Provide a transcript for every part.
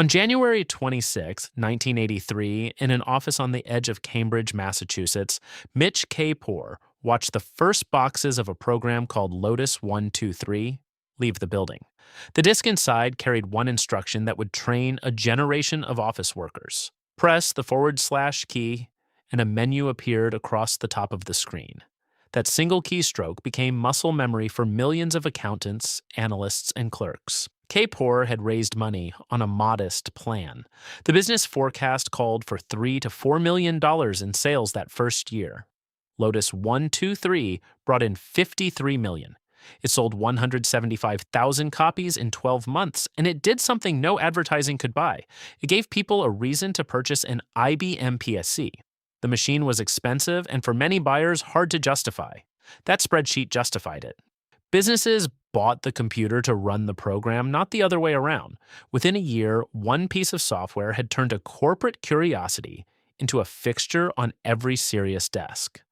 On January 26, 1983, in an office on the edge of Cambridge, Massachusetts, Mitch Kapor watched the first boxes of a program called Lotus 123 leave the building. The disk inside carried one instruction that would train a generation of office workers. Press the / key, and a menu appeared across the top of the screen. That single keystroke became muscle memory for millions of accountants, analysts, and clerks. Kapor had raised money on a modest plan. The business forecast called for $3 to $4 million in sales that first year. Lotus 123 brought in $53 million. It sold 175,000 copies in 12 months, and it did something no advertising could buy. It gave people a reason to purchase an IBM PSC. The machine was expensive and for many buyers hard to justify. That spreadsheet justified it. Businesses bought the computer to run the program, not the other way around. Within a year, one piece of software had turned a corporate curiosity into a fixture on every serious desk.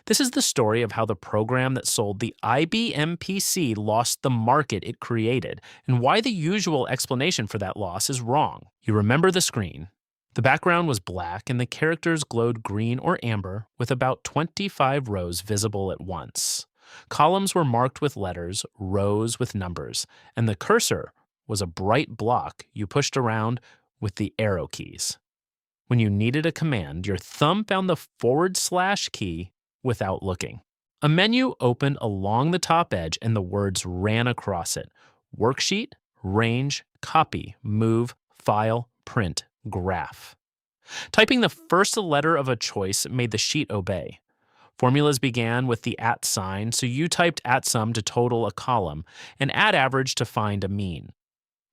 This is the story of how the program that sold the IBM PC lost the market it created, and why the usual explanation for that loss is wrong. You remember the screen. The background was black and the characters glowed green or amber with about 25 rows visible at once. Columns were marked with letters, rows with numbers, and the cursor was a bright block you pushed around with the arrow keys. When you needed a command, your thumb found the / key without looking. A menu opened along the top edge and the words ran across it: worksheet, range, copy, move, file, print, graph. Typing the first letter of a choice made the sheet obey. Formulas began with the @ sign, so you typed @sum to total a column and @average to find a mean.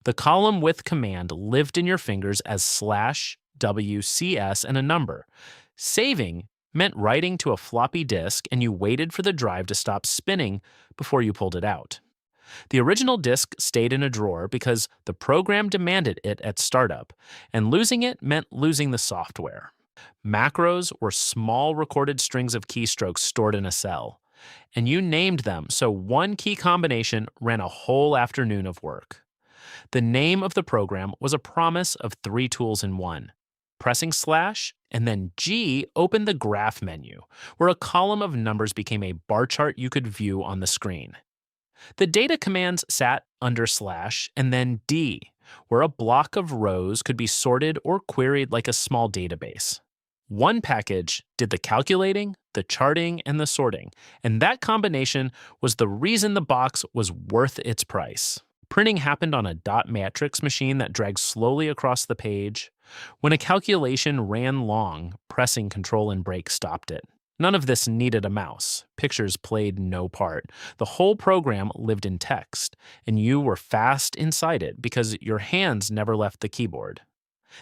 The column width command lived in your fingers as /WCS and a number. Saving meant writing to a floppy disk, and you waited for the drive to stop spinning before you pulled it out. The original disk stayed in a drawer because the program demanded it at startup, and losing it meant losing the software. Macros were small recorded strings of keystrokes stored in a cell, and you named them so one key combination ran a whole afternoon of work. The name of the program was a promise of 3 tools in one. Pressing / and then G opened the graph menu, where a column of numbers became a bar chart you could view on the screen. The data commands sat under / and then D, where a block of rows could be sorted or queried like a small database. One package did the calculating, the charting, and the sorting, and that combination was the reason the box was worth its price. Printing happened on a dot matrix machine that dragged slowly across the page. When a calculation ran long, pressing Ctrl and Break stopped it. None of this needed a mouse. Pictures played no part. The whole program lived in text, and you were fast inside it because your hands never left the keyboard.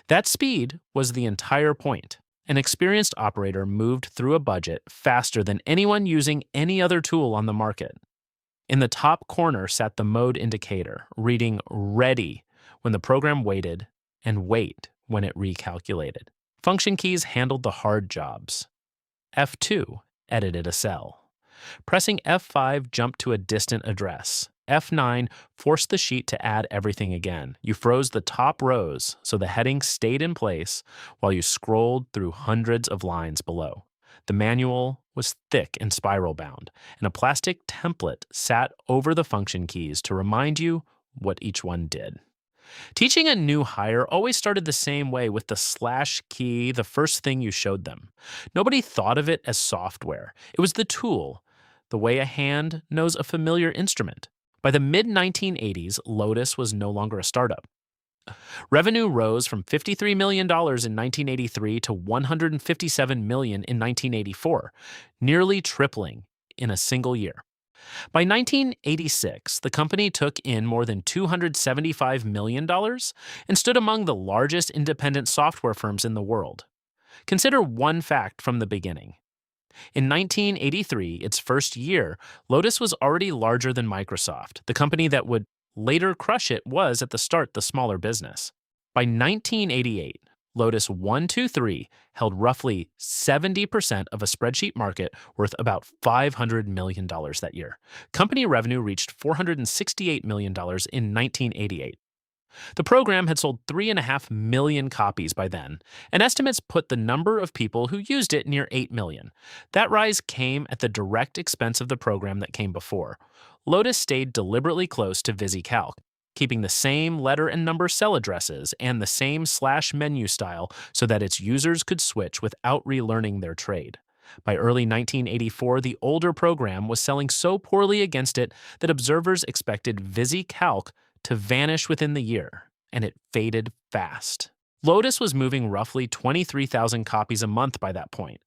That speed was the entire point. An experienced operator moved through a budget faster than anyone using any other tool on the market. In the top corner sat the mode indicator, reading ready when the program waited and wait when it recalculated. Function keys handled the hard jobs. F2 edited a cell. Pressing F5 jumped to a distant address. F9 forced the sheet to add everything again. You froze the top rows so the heading stayed in place while you scrolled through hundreds of lines below. The manual was thick and spiral bound, and a plastic template sat over the function keys to remind you what each one did. Teaching a new hire always started the same way, with the / key the first thing you showed them. Nobody thought of it as software. It was the tool, the way a hand knows a familiar instrument. By the mid-1980s, Lotus was no longer a startup. Revenue rose from $53 million in 1983 to $157 million in 1984, nearly tripling in a single year. By 1986, the company took in more than $275 million and stood among the largest independent software firms in the world. Consider one fact from the beginning. In 1983, its first year, Lotus was already larger than Microsoft. The company that would later crush it was, at the start, the smaller business. By 1988, Lotus 123 held roughly 70% of a spreadsheet market worth about $500 million that year. Company revenue reached $468 million in 1988. The program had sold 3.5 million copies by then, and estimates put the number of people who used it near 8 million. That rise came at the direct expense of the program that came before. Lotus stayed deliberately close to VisiCalc, keeping the same letter and number cell addresses and the same slash menu style so that its users could switch without relearning their trade. By early 1984, the older program was selling so poorly against it that observers expected VisiCalc to vanish within the year, and it faded fast. Lotus was moving roughly 23,000 copies a month by that point.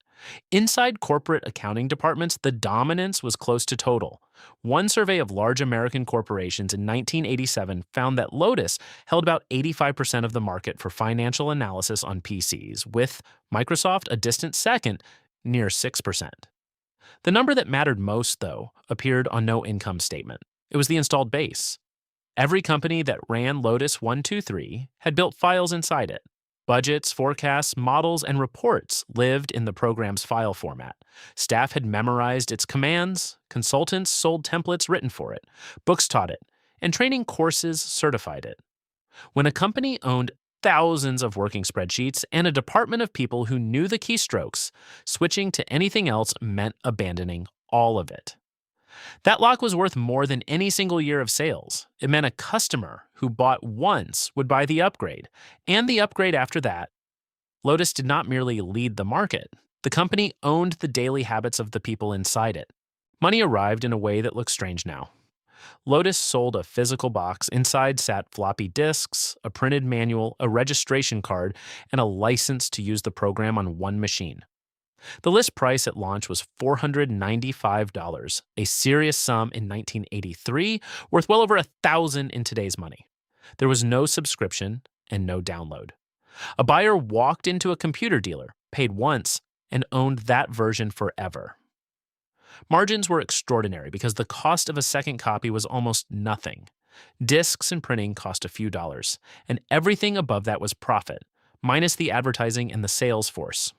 Inside corporate accounting departments, the dominance was close to total. One survey of large American corporations in 1987 found that Lotus held about 85% of the market for financial analysis on PCs, with Microsoft a distant second, near 6%. The number that mattered most, though, appeared on no income statement. It was the installed base. Every company that ran Lotus 123 had built files inside it. Budgets, forecasts, models, and reports lived in the program's file format. Staff had memorized its commands, consultants sold templates written for it, books taught it, and training courses certified it. When a company owned thousands of working spreadsheets and a department of people who knew the keystrokes, switching to anything else meant abandoning all of it. That lock was worth more than any single year of sales. It meant a customer who bought once would buy the upgrade, and the upgrade after that. Lotus did not merely lead the market. The company owned the daily habits of the people inside it. Money arrived in a way that looks strange now. Lotus sold a physical box. Inside sat floppy disks, a printed manual, a registration card, and a license to use the program on one machine. The list price at launch was $495, a serious sum in 1983, worth well over $1,000 in today's money. There was no subscription and no download. A buyer walked into a computer dealer, paid once, and owned that version forever. Margins were extraordinary because the cost of a second copy was almost nothing. Discs and printing cost a few dollars, and everything above that was profit, minus the advertising and the sales force.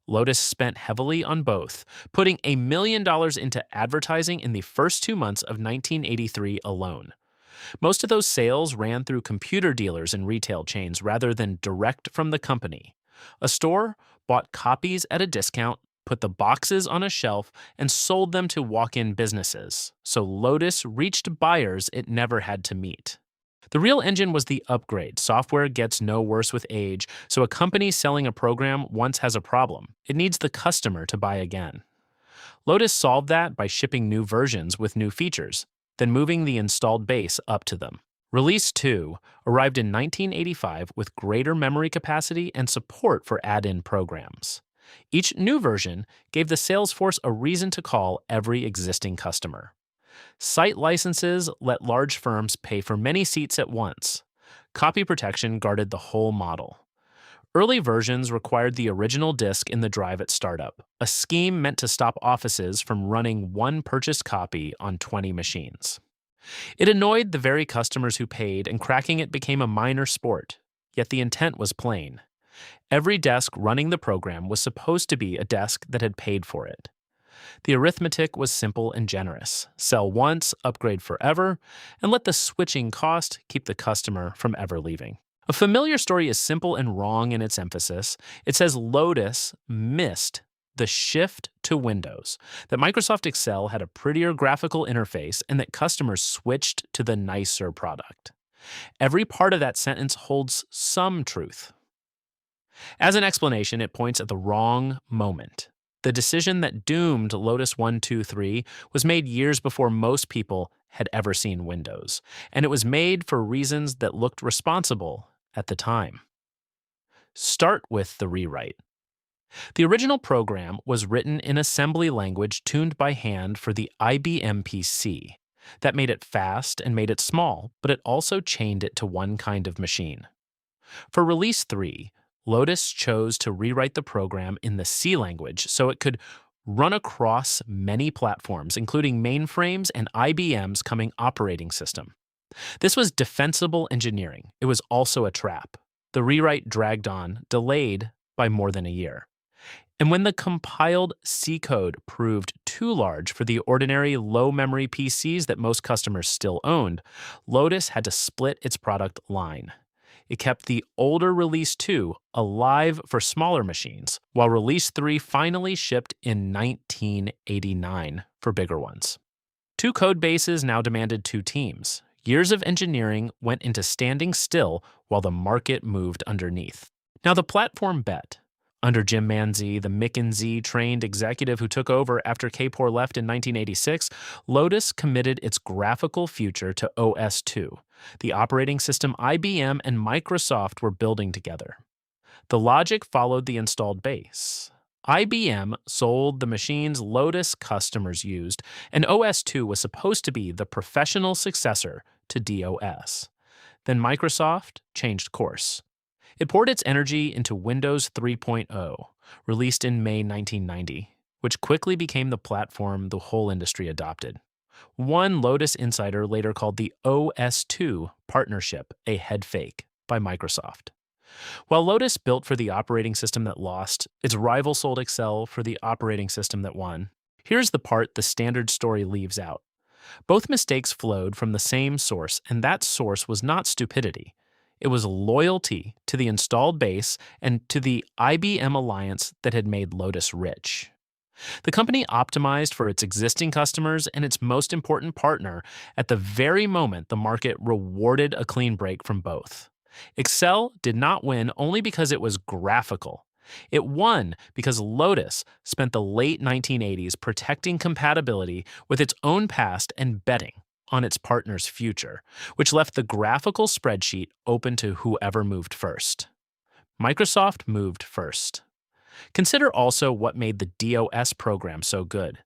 Lotus spent heavily on both, putting $1 million into advertising in the first 2 months of 1983 alone. Most of those sales ran through computer dealers and retail chains rather than direct from the company. A store bought copies at a discount, put the boxes on a shelf, and sold them to walk-in businesses, so Lotus reached buyers it never had to meet. The real engine was the upgrade. Software gets no worse with age, so a company selling a program once has a problem. It needs the customer to buy again. Lotus solved that by shipping new versions with new features, then moving the installed base up to them. Release 2 arrived in 1985 with greater memory capacity and support for add-in programs. Each new version gave the sales force a reason to call every existing customer. Site licenses let large firms pay for many seats at once. Copy protection guarded the whole model. Early versions required the original disk in the drive at startup, a scheme meant to stop offices from running one purchased copy on 20 machines. It annoyed the very customers who paid, and cracking it became a minor sport, yet the intent was plain. Every desk running the program was supposed to be a desk that had paid for it. The arithmetic was simple and generous. Sell once, upgrade forever, and let the switching cost keep the customer from ever leaving. A familiar story is simple and wrong in its emphasis. It says Lotus missed the shift to Windows, that Microsoft Excel had a prettier graphical interface, and that customers switched to the nicer product. Every part of that sentence holds some truth. As an explanation, it points at the wrong moment. The decision that doomed Lotus 123 was made years before most people had ever seen Windows, and it was made for reasons that looked responsible at the time. Start with the rewrite. The original program was written in assembly language tuned by hand for the IBM PC. That made it fast and made it small, but it also chained it to one kind of machine. For Release 3, Lotus chose to rewrite the program in the C language so it could run across many platforms, including mainframes and IBM's coming operating system. This was defensible engineering. It was also a trap. The rewrite dragged on, delayed by more than a year. And when the compiled C code proved too large for the ordinary low-memory PCs that most customers still owned, Lotus had to split its product line. It kept the older Release 2 alive for smaller machines, while Release 3 finally shipped in 1989 for bigger ones. Two code bases now demanded two teams. Years of engineering went into standing still while the market moved underneath. Now the platform bet. Under Jim Manzi, the McKinsey-trained executive who took over after Kapor left in 1986, Lotus committed its graphical future to OS/2, the operating system IBM and Microsoft were building together. The logic followed the installed base. IBM sold the machines Lotus customers used, and OS/2 was supposed to be the professional successor to DOS. Then Microsoft changed course. It poured its energy into Windows 3.0, released in May 1990, which quickly became the platform the whole industry adopted. One Lotus insider later called the OS/2 partnership a head fake by Microsoft. While Lotus built for the operating system that lost, its rival sold Excel for the operating system that won. Here's the part the standard story leaves out. Both mistakes flowed from the same source, and that source was not stupidity. It was loyalty to the installed base and to the IBM alliance that had made Lotus rich. The company optimized for its existing customers and its most important partner at the very moment the market rewarded a clean break from both. Excel did not win only because it was graphical. It won because Lotus spent the late 1980s protecting compatibility with its own past and betting on its partner's future, which left the graphical spreadsheet open to whoever moved first. Microsoft moved first. Consider also what made the DOS program so good.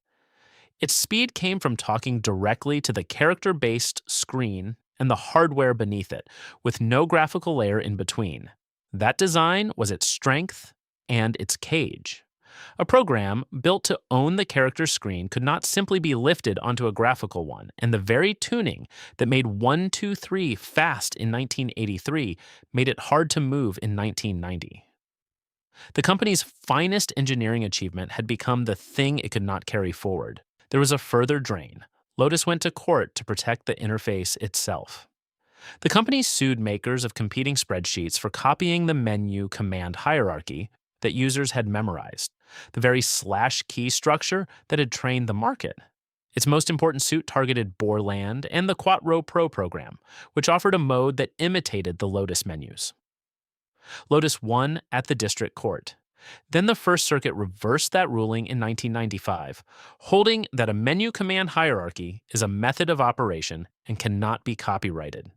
Its speed came from talking directly to the character-based screen and the hardware beneath it, with no graphical layer in between. That design was its strength and its cage. A program built to own the character screen could not simply be lifted onto a graphical one, and the very tuning that made 1-2-3 fast in 1983 made it hard to move in 1990. The company's finest engineering achievement had become the thing it could not carry forward. There was a further drain. Lotus went to court to protect the interface itself. The company sued makers of competing spreadsheets for copying the menu command hierarchy that users had memorized, the very /key structure that had trained the market. Its most important suit targeted Borland and the Quattro Pro program, which offered a mode that imitated the Lotus menus. Lotus won at the district court. Then the First Circuit reversed that ruling in 1995, holding that a menu command hierarchy is a method of operation and cannot be copyrighted.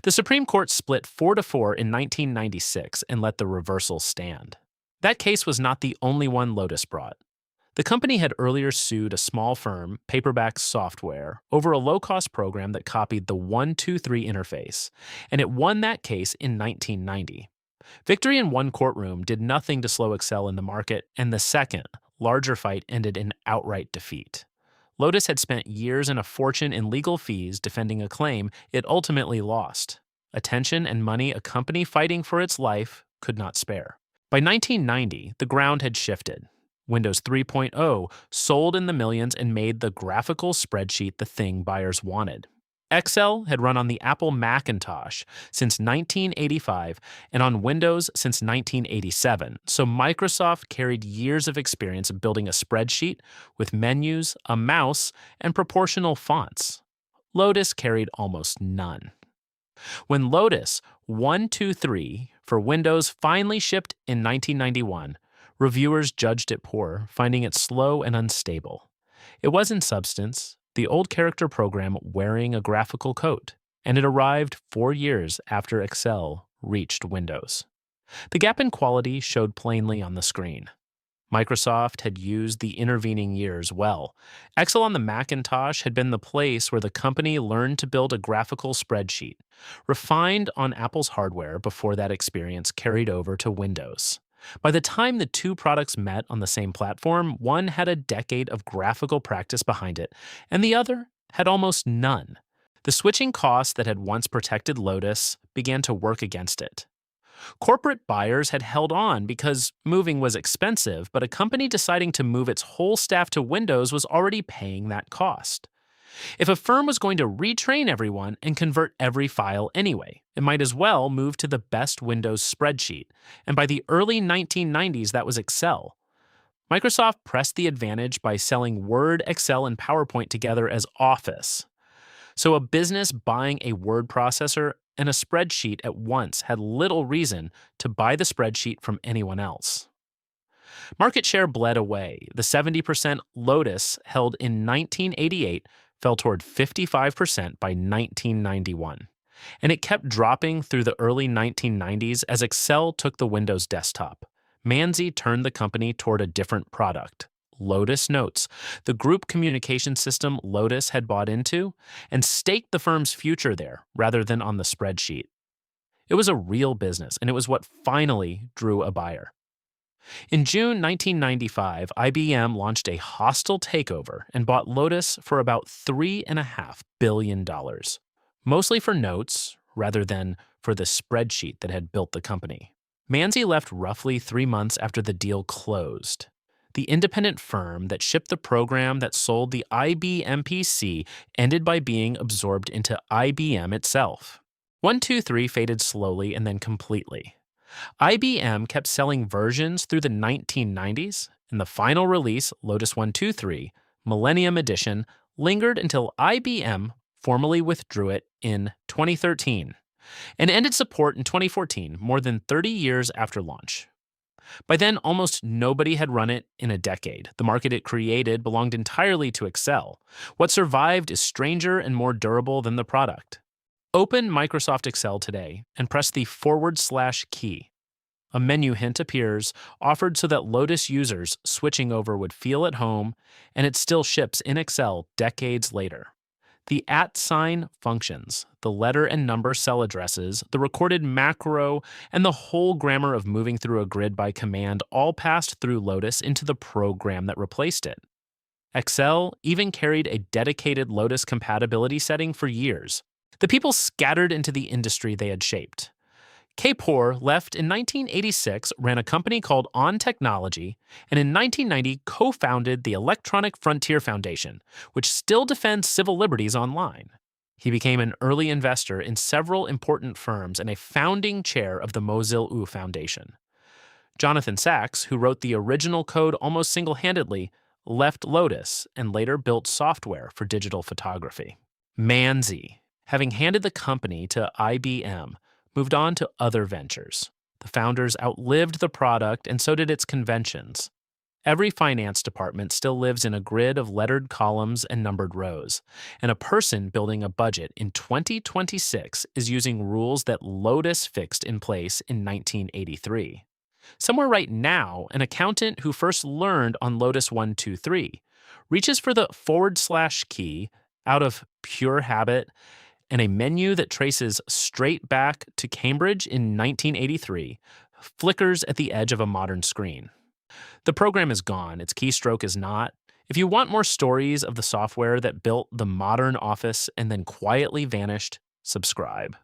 The Supreme Court split 4-4 in 1996 and let the reversal stand. That case was not the only one Lotus brought. The company had earlier sued a small firm, Paperback Software, over a low-cost program that copied the 1-2-3 interface, and it won that case in 1990. Victory in one courtroom did nothing to slow Excel in the market, and the second, larger fight ended in outright defeat. Lotus had spent years and a fortune in legal fees defending a claim it ultimately lost. Attention and money a company fighting for its life could not spare. By 1990, the ground had shifted. Windows 3.0 sold in the millions and made the graphical spreadsheet the thing buyers wanted. Excel had run on the Apple Macintosh since 1985 and on Windows since 1987, so Microsoft carried years of experience building a spreadsheet with menus, a mouse, and proportional fonts. Lotus carried almost none. When Lotus 1-2-3 for Windows finally shipped in 1991, reviewers judged it poor, finding it slow and unstable. It was in substance the old character program wearing a graphical coat, and it arrived 4 years after Excel reached Windows. The gap in quality showed plainly on the screen. Microsoft had used the intervening years well. Excel on the Macintosh had been the place where the company learned to build a graphical spreadsheet, refined on Apple's hardware before that experience carried over to Windows. By the time the two products met on the same platform, one had a decade of graphical practice behind it, and the other had almost none. The switching costs that had once protected Lotus began to work against it. Corporate buyers had held on because moving was expensive, but a company deciding to move its whole staff to Windows was already paying that cost. If a firm was going to retrain everyone and convert every file anyway, it might as well move to the best Windows spreadsheet. And by the early 1990s, that was Excel. Microsoft pressed the advantage by selling Word, Excel, and PowerPoint together as Office. So a business buying a word processor and a spreadsheet at once had little reason to buy the spreadsheet from anyone else. Market share bled away. The 70% Lotus held in 1988 fell toward 55% by 1991. And it kept dropping through the early 1990s as Excel took the Windows desktop. Manzi turned the company toward a different product, Lotus Notes, the group communication system Lotus had bought into, and staked the firm's future there rather than on the spreadsheet. It was a real business, and it was what finally drew a buyer. In June 1995, IBM launched a hostile takeover and bought Lotus for about $3.5 billion, mostly for notes rather than for the spreadsheet that had built the company. Manzi left roughly 3 months after the deal closed. The independent firm that shipped the program that sold the IBM PC ended by being absorbed into IBM itself. 123 faded slowly and then completely. IBM kept selling versions through the 1990s, and the final release, Lotus 123, Millennium Edition, lingered until IBM formally withdrew it in 2013 and ended support in 2014, more than 30 years after launch. By then, almost nobody had run it in a decade. The market it created belonged entirely to Excel. What survived is stranger and more durable than the product. Open Microsoft Excel today and press the / key. A menu hint appears, offered so that Lotus users switching over would feel at home, and it still ships in Excel decades later. The @ sign functions, the letter and number cell addresses, the recorded macro, and the whole grammar of moving through a grid by command all passed through Lotus into the program that replaced it. Excel even carried a dedicated Lotus compatibility setting for years. The people scattered into the industry they had shaped. Kapor left in 1986, ran a company called On Technology, and in 1990 co-founded the Electronic Frontier Foundation, which still defends civil liberties online. He became an early investor in several important firms and a founding chair of the Mozilla Foundation. Jonathan Sachs, who wrote the original code almost single-handedly, left Lotus and later built software for digital photography. Manzi, having handed the company to IBM, moved on to other ventures. The founders outlived the product, and so did its conventions. Every finance department still lives in a grid of lettered columns and numbered rows, and a person building a budget in 2026 is using rules that Lotus fixed in place in 1983. Somewhere right now, an accountant who first learned on Lotus 123 reaches for the / key out of pure habit, and a menu that traces straight back to Cambridge in 1983 flickers at the edge of a modern screen. The program is gone, its keystroke is not. If you want more stories of the software that built the modern office and then quietly vanished, subscribe.